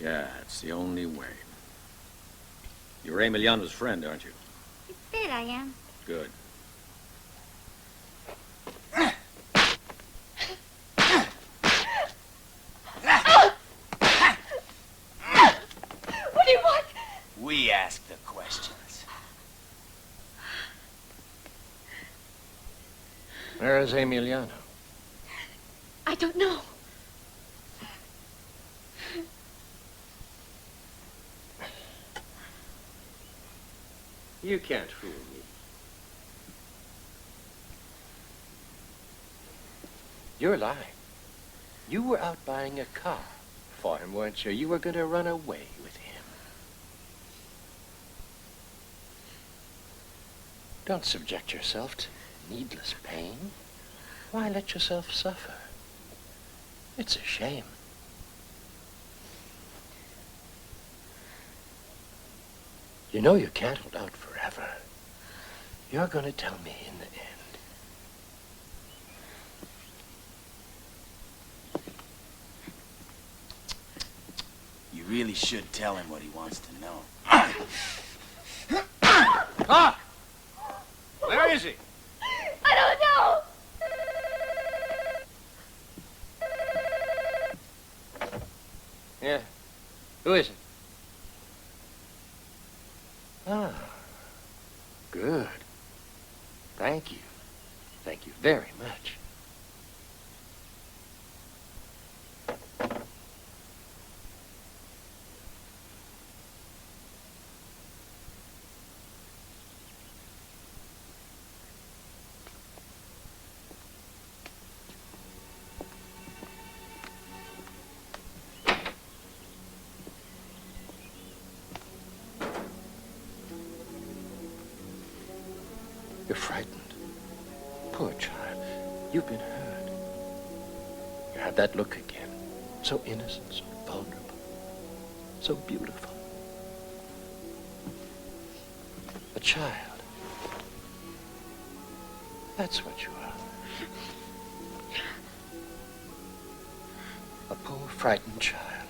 Yeah, it's the only way. You're Emiliano's friend, aren't you? You bet I am. Good. What do you want? We ask the questions. Where is Emiliano? I don't know. You can't fool me. You're lying. You were out buying a car for him, weren't you? You were going to run away with him. Don't subject yourself to needless pain. Why let yourself suffer? It's a shame. You know you can't hold out forever. You're going to tell me in the end. really should tell him what he wants to know. Doc! Where is he? I don't know. Yeah. Who is it? Ah. Good. Thank you. Thank you very much. You're frightened. Poor child. You've been hurt. You have that look again. So innocent, so vulnerable, so beautiful. A child. That's what you are. A poor, frightened child.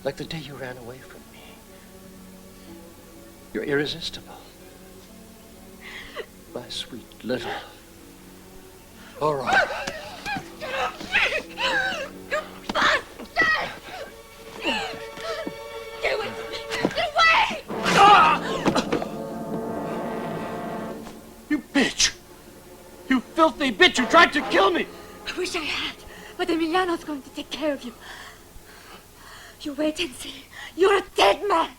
Like the day you ran away from me. You're irresistible. My sweet little Aurora. Get off me! You bastard! Get away from me! Get away! You bitch! You filthy bitch! You tried to kill me! I wish I had, but Emiliano's going to take care of you. You wait and see. You're a dead man!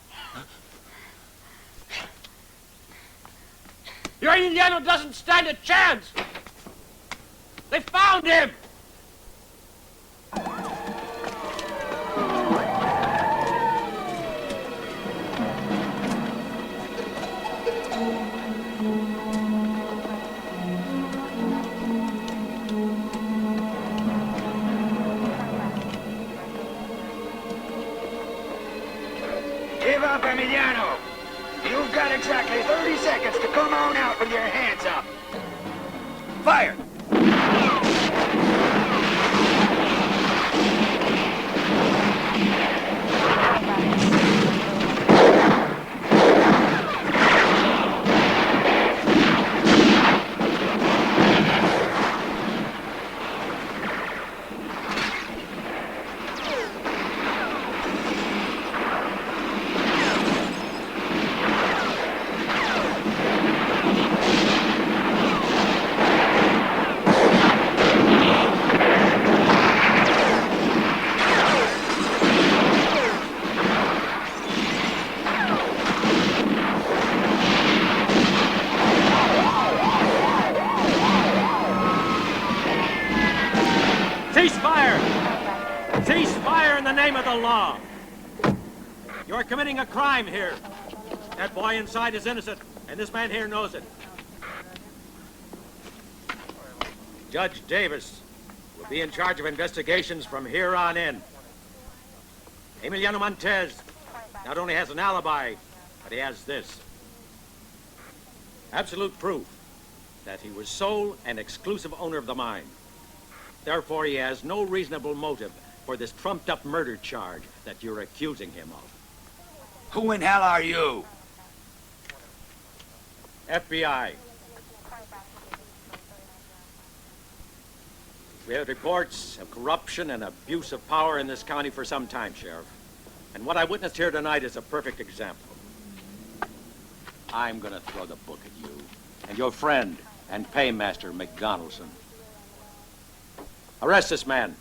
Your Emiliano doesn't stand a chance! They found him! Give up, Emiliano! You've got exactly 30 seconds to come on out with your hands up. Fire! You're committing a crime here. That boy inside is innocent, and this man here knows it. Judge Davis will be in charge of investigations from here on in. Emiliano Montez not only has an alibi, but he has this. Absolute proof that he was sole and exclusive owner of the mine. Therefore, he has no reasonable motive for this trumped-up murder charge that you're accusing him of. Who in hell are you? FBI. We had reports of corruption and abuse of power in this county for some time, Sheriff. And what I witnessed here tonight is a perfect example. I'm gonna throw the book at you and your friend and paymaster, McDonaldson. Arrest this man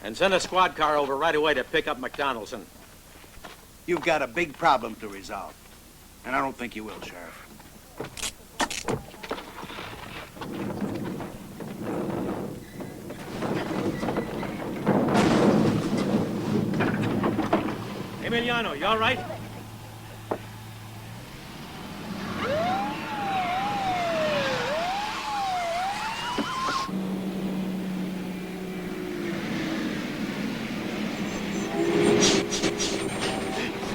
and send a squad car over right away to pick up McDonaldson. You've got a big problem to resolve. And I don't think you will, Sheriff. Emiliano, you all right?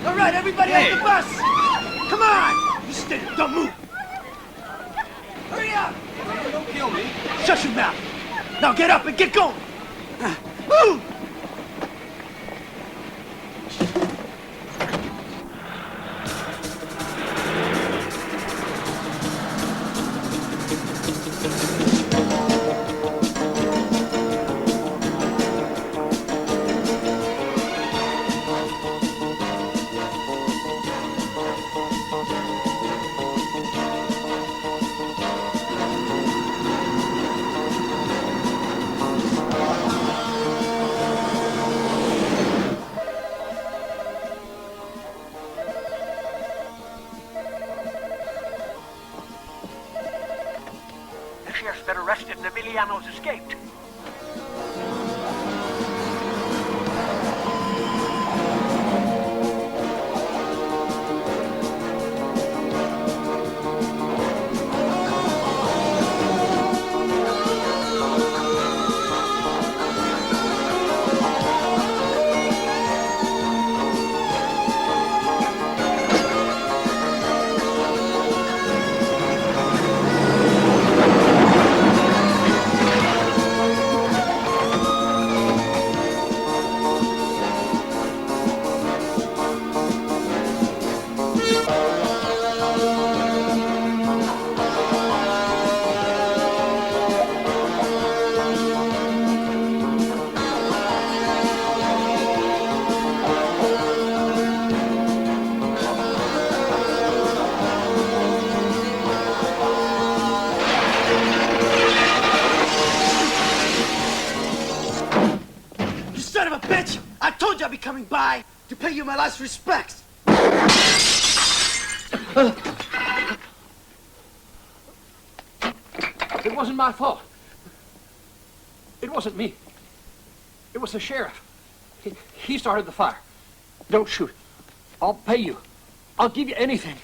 All right, everybody off the bus! Come on! You stay, don't move! Hurry up! Don't kill me. Shut your mouth! Now get up and get going! Move! been arrested and Emiliano's escaped. I'll be coming by to pay you my last respects. It wasn't my fault. It wasn't me. It was the sheriff. He started the fire. Don't shoot. I'll pay you. I'll give you anything.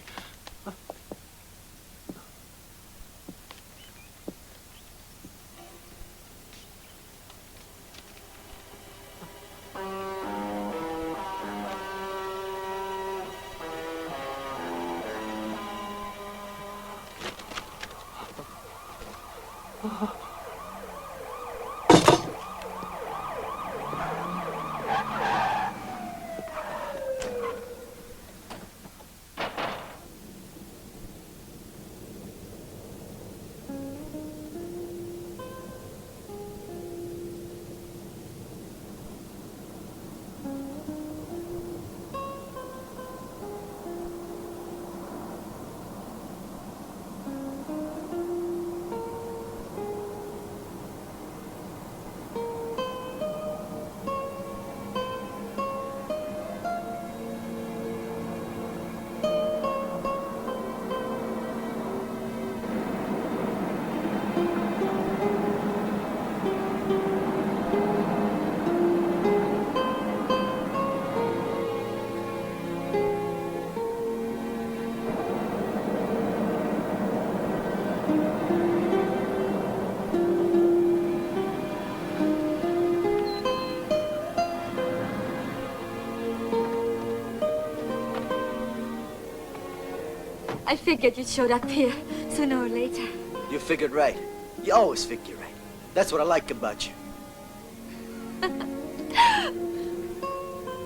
I figured you'd show up here sooner or later. You figured right. You always figure right. That's what I like about you.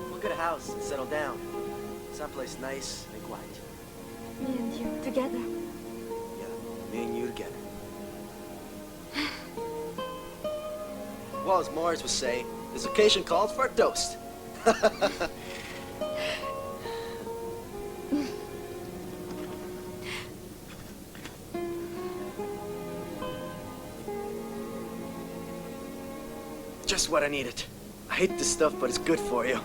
We'll get a house and settle down. Someplace nice and quiet. Me and you together. Yeah, me and you together. Well, as Morris would say, this occasion calls for a toast. Just what I needed. I hate this stuff, but it's good for you.